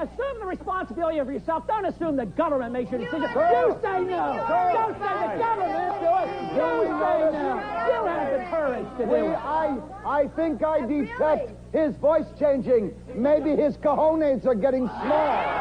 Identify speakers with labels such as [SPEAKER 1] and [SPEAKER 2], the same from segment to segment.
[SPEAKER 1] Assume the responsibility of yourself. Don't assume the government makes your decision. You say no. Don't say the government do it. You say no. You have the courage to do it.
[SPEAKER 2] I think I detect his voice changing. Maybe his cojones are getting small.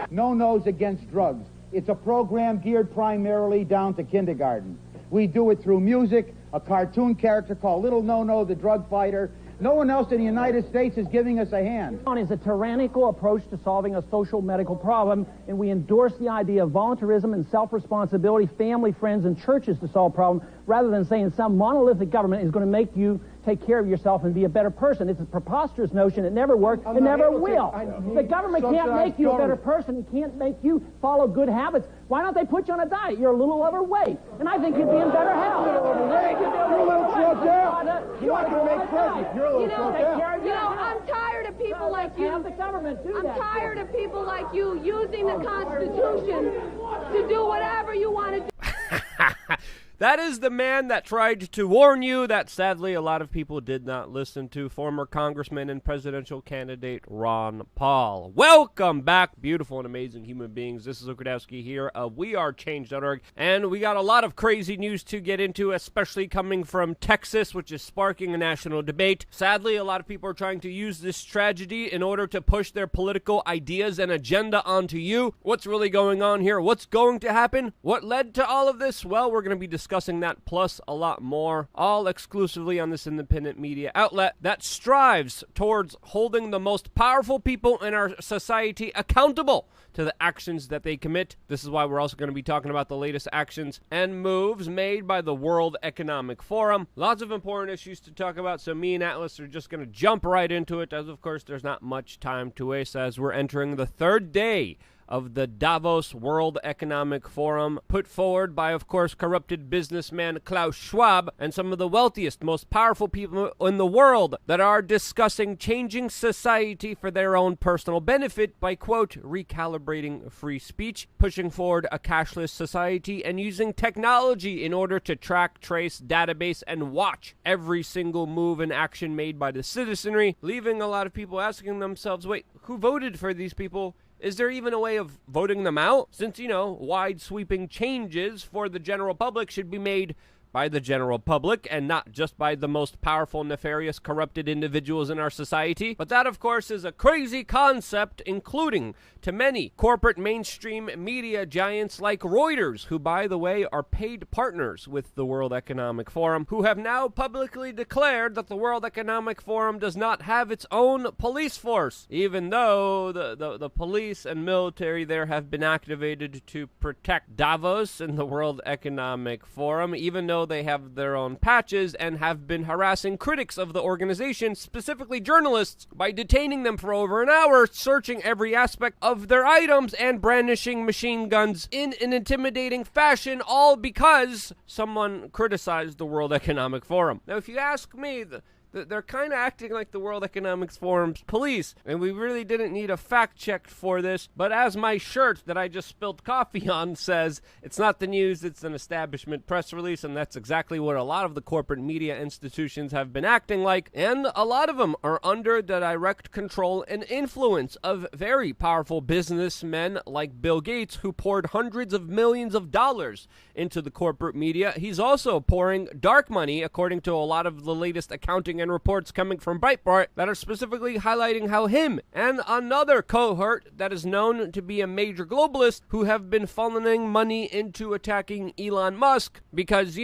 [SPEAKER 2] No-No's against drugs. It's a program geared primarily down to kindergarten. We do it through music, a cartoon character called Little No-No, the drug fighter. No one else in the United States is giving us a hand.
[SPEAKER 1] Is a tyrannical approach to solving a social medical problem, and we endorse the idea of voluntarism and self-responsibility, family, friends, and churches to solve problems, rather than saying some monolithic government is going to make you take care of yourself and be a better person. It's a preposterous notion. It never worked. It never will. The government can't make you a better person. It can't make you follow good habits. Why don't they put you on a diet? You're a little overweight, and I think you'd be in better health.
[SPEAKER 2] You're a little choked out. You want to make perfect. You're a little choked out.
[SPEAKER 3] You know, I'm tired of people like you.
[SPEAKER 1] Have the government do that.
[SPEAKER 3] I'm tired of people like you using the Constitution to do whatever you want to do.
[SPEAKER 4] That is the man that tried to warn you that sadly a lot of people did not listen to, former Congressman and presidential candidate Ron Paul. Welcome back, beautiful and amazing human beings. This is Okradowski here of WeAreChange.org, and we got a lot of crazy news to get into, especially coming from Texas, which is sparking a national debate. Sadly, a lot of people are trying to use this tragedy in order to push their political ideas and agenda onto you. What's really going on here? What's going to happen? What led to all of this? Well, we're going to be discussing that plus a lot more, all exclusively on this independent media outlet that strives towards holding the most powerful people in our society accountable to the actions that they commit. This is why we're also going to be talking about the latest actions and moves made by the World Economic Forum. Lots of important issues to talk about, so me and Atlas are just going to jump right into it, as of course there's not much time to waste as we're entering the third day of the Davos World Economic Forum, put forward by, of course, corrupted businessman Klaus Schwab and some of the wealthiest, most powerful people in the world that are discussing changing society for their own personal benefit by, quote, recalibrating free speech, pushing forward a cashless society, and using technology in order to track, trace, database, and watch every single move and action made by the citizenry, leaving a lot of people asking themselves, wait, who voted for these people? Is there even a way of voting them out? Since, wide sweeping changes for the general public should be made by the general public and not just by the most powerful, nefarious, corrupted individuals in our society. But that, of course, is a crazy concept, including to many corporate mainstream media giants like Reuters, who, by the way, are paid partners with the World Economic Forum, who have now publicly declared that the World Economic Forum does not have its own police force, even though the police and military there have been activated to protect Davos and the World Economic Forum, even though they have their own patches and have been harassing critics of the organization, specifically journalists, by detaining them for over an hour, searching every aspect of their items and brandishing machine guns in an intimidating fashion, all because someone criticized the World Economic Forum. Now, if you ask me, they're kind of acting like the World Economic Forum's police, and we really didn't need a fact check for this, but as my shirt that I just spilled coffee on says, it's not the news, it's an establishment press release, and that's exactly what a lot of the corporate media institutions have been acting like, and a lot of them are under the direct control and influence of very powerful businessmen like Bill Gates, who poured hundreds of millions of dollars into the corporate media. He's also pouring dark money, according to a lot of the latest accounting and reports coming from Breitbart that are specifically highlighting how him and another cohort that is known to be a major globalist who have been funneling money into attacking Elon Musk because,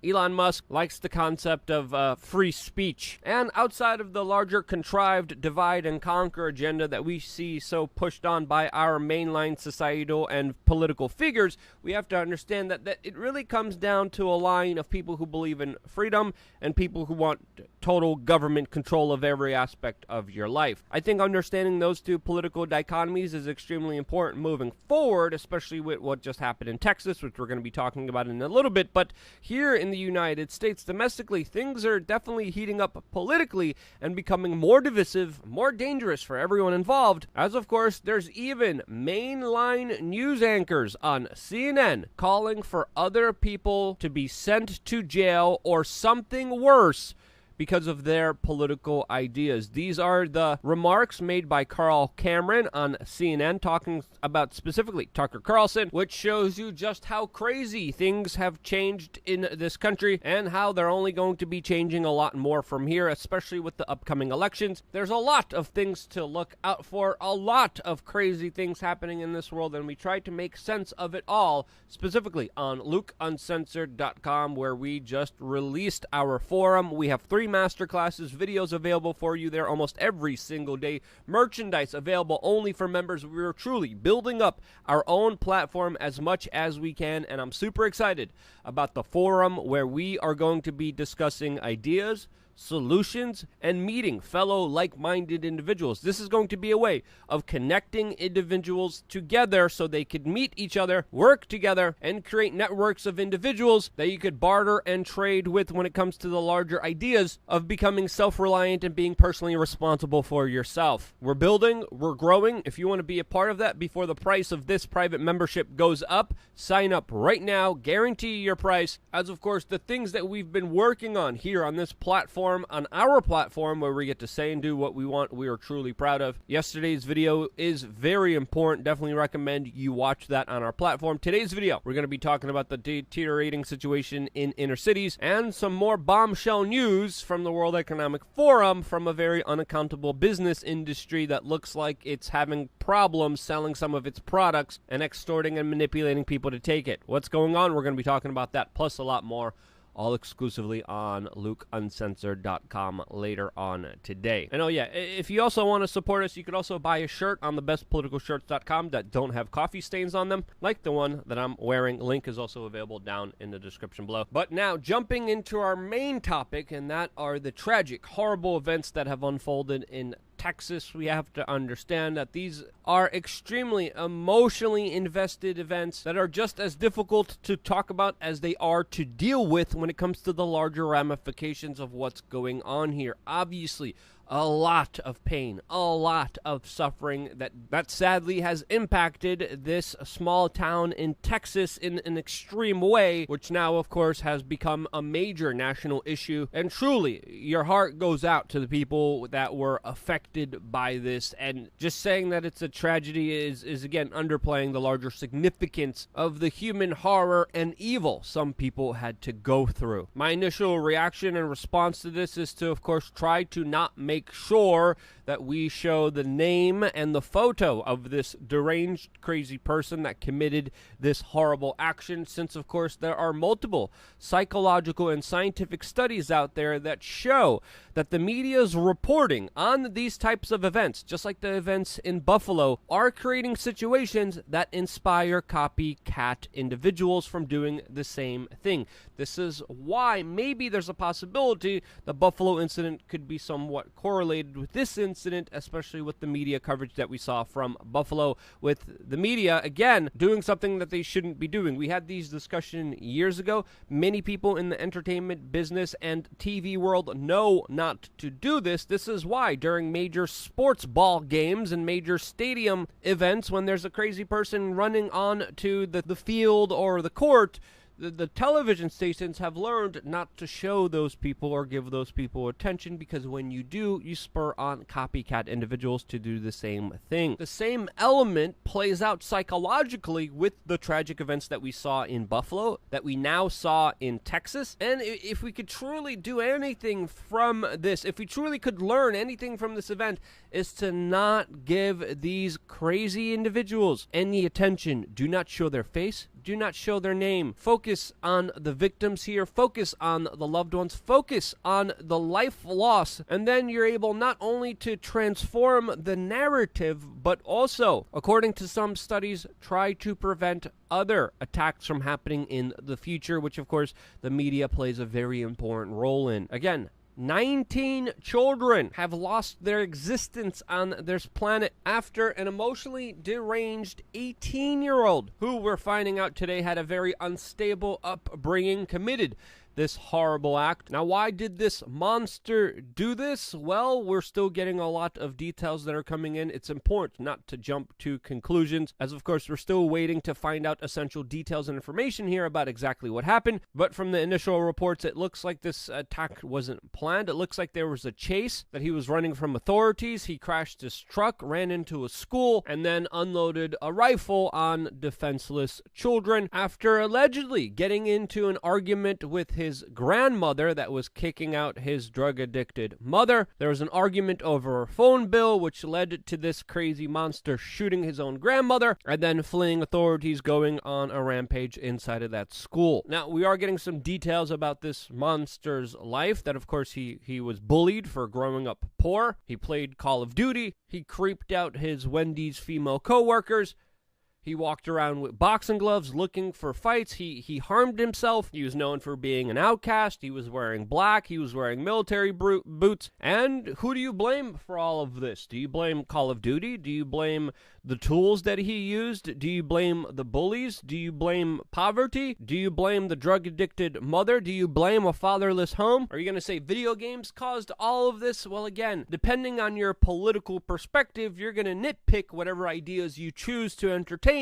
[SPEAKER 4] Elon Musk likes the concept of free speech. And outside of the larger contrived divide and conquer agenda that we see so pushed on by our mainline societal and political figures, we have to understand that it really comes down to a line of people who believe in freedom and people who want total government control of every aspect of your life. I think understanding those two political dichotomies is extremely important moving forward, especially with what just happened in Texas, which we're going to be talking about in a little bit. But here in the United States, domestically, things are definitely heating up politically and becoming more divisive, more dangerous for everyone involved, as of course there's even mainline news anchors on CNN calling for other people to be sent to jail or something worse because of their political ideas. These are the remarks made by Carl Cameron on CNN talking about specifically Tucker Carlson, which shows you just how crazy things have changed in this country and how they're only going to be changing a lot more from here, especially with the upcoming elections. There's a lot of things to look out for, a lot of crazy things happening in this world, and we try to make sense of it all, specifically on LukeUncensored.com, where we just released our forum. We have 3 masterclasses, videos available for you there almost every single day, merchandise available only for members. We're truly building up our own platform as much as we can, and I'm super excited about the forum where we are going to be discussing ideas, solutions, and meeting fellow like-minded individuals. This is going to be a way of connecting individuals together so they could meet each other, work together, and create networks of individuals that you could barter and trade with when it comes to the larger ideas of becoming self-reliant and being personally responsible for yourself. We're building, we're growing. If you want to be a part of that before the price of this private membership goes up, sign up right now, guarantee your price, as of course the things that we've been working on here on this platform, on our platform, where we get to say and do what we want, we are truly proud of. Yesterday's video is very important. Definitely recommend you watch that on our platform. Today's video, we're going to be talking about the deteriorating situation in inner cities and some more bombshell news from the World Economic Forum from a very unaccountable business industry that looks like it's having problems selling some of its products and extorting and manipulating people to take it. What's going on? We're going to be talking about that, plus a lot more, all exclusively on LukeUncensored.com later on today. And oh yeah, if you also want to support us, you could also buy a shirt on thebestpoliticalshirts.com that don't have coffee stains on them, like the one that I'm wearing. Link is also available down in the description below. But now, jumping into our main topic, and that are the tragic, horrible events that have unfolded in Texas. We have to understand that these are extremely emotionally invested events that are just as difficult to talk about as they are to deal with when it comes to the larger ramifications of what's going on here. Obviously, a lot of pain, a lot of suffering that sadly has impacted this small town in Texas in an extreme way, which now, of course, has become a major national issue. And truly, your heart goes out to the people that were affected by this. And just saying that it's a tragedy is again, underplaying the larger significance of the human horror and evil some people had to go through. My initial reaction and response to this is to, of course, try to not make sure that we show the name and the photo of this deranged, crazy person that committed this horrible action, since, of course, there are multiple psychological and scientific studies out there that show that the media's reporting on these types of events, just like the events in Buffalo, are creating situations that inspire copycat individuals from doing the same thing. This is why maybe there's a possibility the Buffalo incident could be somewhat correlated with this incident, especially with the media coverage that we saw from Buffalo, with the media, again, doing something that they shouldn't be doing. We had these discussions years ago. Many people in the entertainment business and TV world know not to do this. This is why during major sports ball games and major stadium events, when there's a crazy person running on to the field or the court, the television stations have learned not to show those people or give those people attention, because when you do, you spur on copycat individuals to do the same thing. The same element plays out psychologically with the tragic events that we saw in Buffalo, that we now saw in Texas. And if we could truly do anything from this, if we truly could learn anything from this event, is to not give these crazy individuals any attention. Do not show their face. Do not show their name. Focus on the victims here. Focus on the loved ones. Focus on the life loss. And then you're able not only to transform the narrative, but also, according to some studies, try to prevent other attacks from happening in the future, which, of course, the media plays a very important role in. Again, 19 children have lost their existence on this planet after an emotionally deranged 18-year-old who we're finding out today had a very unstable upbringing, committed this horrible act. Now, why did this monster do this? Well, we're still getting a lot of details that are coming in. It's important not to jump to conclusions, as of course we're still waiting to find out essential details and information here about exactly what happened. But from the initial reports, it looks like this attack wasn't planned. It looks like there was a chase, that he was running from authorities. He crashed his truck, ran into a school, and then unloaded a rifle on defenseless children after allegedly getting into an argument with his grandmother that was kicking out his drug-addicted mother. There was an argument over a phone bill, which led to this crazy monster shooting his own grandmother and then fleeing authorities, going on a rampage inside of that school. Now, we are getting some details about this monster's life, that of course he was bullied for growing up poor. He played Call of Duty. He creeped out his Wendy's female co-workers. He walked around with boxing gloves looking for fights. He harmed himself. He was known for being an outcast. He was wearing black. He was wearing military boots. And who do you blame for all of this? Do you blame Call of Duty? Do you blame the tools that he used? Do you blame the bullies? Do you blame poverty? Do you blame the drug-addicted mother? Do you blame a fatherless home? Are you going to say video games caused all of this? Well, again, depending on your political perspective, you're going to nitpick whatever ideas you choose to entertain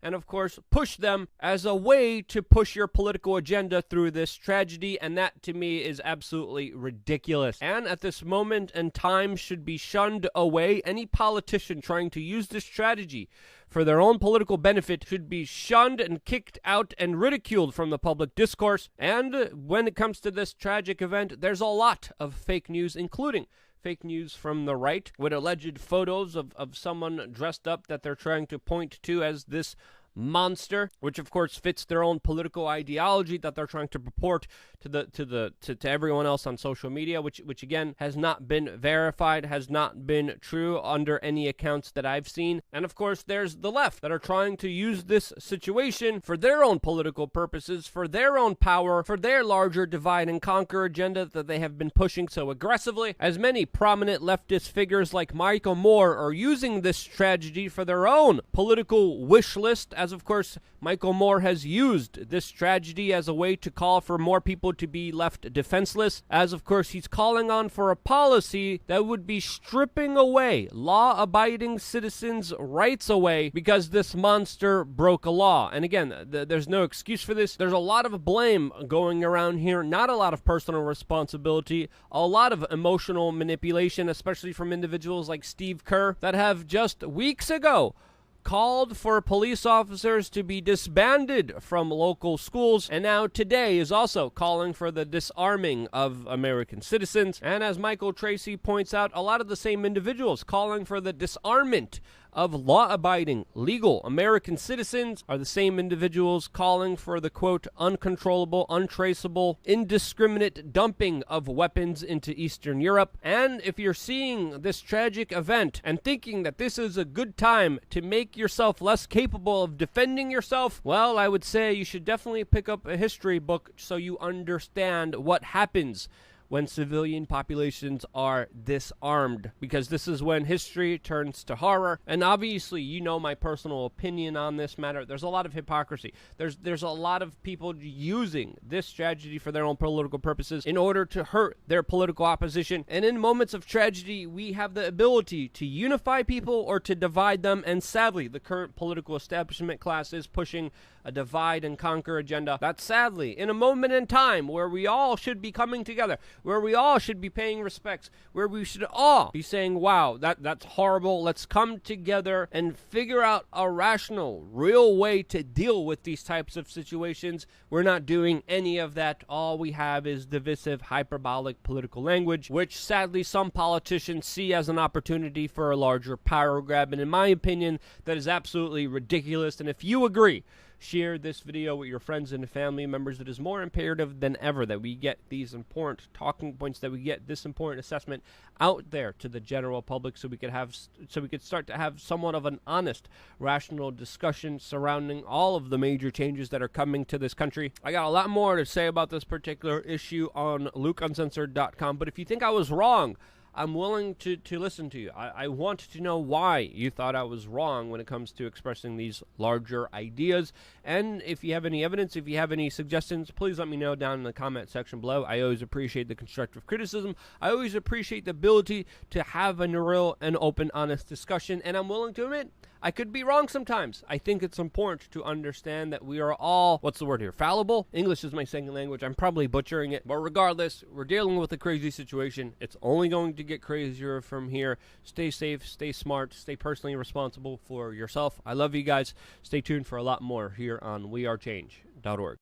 [SPEAKER 4] and, of course, push them as a way to push your political agenda through this tragedy, and that, to me, is absolutely ridiculous. And at this moment in time should be shunned away. Any politician trying to use this strategy for their own political benefit should be shunned and kicked out and ridiculed from the public discourse. And when it comes to this tragic event, there's a lot of fake news, including fake news from the right, with alleged photos of someone dressed up that they're trying to point to as this monster, which of course fits their own political ideology that they're trying to purport to everyone else on social media, which again has not been verified, has not been true under any accounts that I've seen. And of course there's the left that are trying to use this situation for their own political purposes, for their own power, for their larger divide and conquer agenda that they have been pushing so aggressively. As many prominent leftist figures like Michael Moore are using this tragedy for their own political wish list, as of course Michael Moore has used this tragedy as a way to call for more people to be left defenseless, as of course he's calling on for a policy that would be stripping away law-abiding citizens' rights away because this monster broke a law. And again, there's no excuse for this. There's a lot of blame going around here, not a lot of personal responsibility, a lot of emotional manipulation, especially from individuals like Steve Kerr that have just weeks ago called for police officers to be disbanded from local schools, and now today is also calling for the disarming of American citizens. And as Michael Tracy points out, a lot of the same individuals calling for the disarmament of law-abiding, legal American citizens are the same individuals calling for the, quote, uncontrollable, untraceable, indiscriminate dumping of weapons into Eastern Europe. And if you're seeing this tragic event and thinking that this is a good time to make yourself less capable of defending yourself, well, I would say you should definitely pick up a history book so you understand what happens when civilian populations are disarmed, because this is when history turns to horror. And obviously, you know my personal opinion on this matter. There's a lot of hypocrisy. There's a lot of people using this tragedy for their own political purposes in order to hurt their political opposition. And in moments of tragedy, we have the ability to unify people or to divide them. And sadly, the current political establishment class is pushing a divide and conquer agenda. That sadly, in a moment in time where we all should be coming together, where we all should be paying respects, where we should all be saying, wow, that's horrible. Let's come together and figure out a rational, real way to deal with these types of situations. We're not doing any of that. All we have is divisive, hyperbolic political language, which sadly some politicians see as an opportunity for a larger power grab. And in my opinion, that is absolutely ridiculous. And if you agree, share this video with your friends and family members. It is more imperative than ever that we get these important talking points, that we get this important assessment out there to the general public, so we could start to have somewhat of an honest, rational discussion surrounding all of the major changes that are coming to this country. I got a lot more to say about this particular issue on LukeUncensored.com, but if you think I was wrong I'm willing to listen to you. I want to know why you thought I was wrong when it comes to expressing these larger ideas. And if you have any evidence, if you have any suggestions, please let me know down in the comment section below. I always appreciate the constructive criticism. I always appreciate the ability to have a real and open, honest discussion. And I'm willing to admit, I could be wrong sometimes. I think it's important to understand that we are all, what's the word here, fallible? English is my second language. I'm probably butchering it. But regardless, we're dealing with a crazy situation. It's only going to get crazier from here. Stay safe, stay smart, stay personally responsible for yourself. I love you guys. Stay tuned for a lot more here on wearechange.org.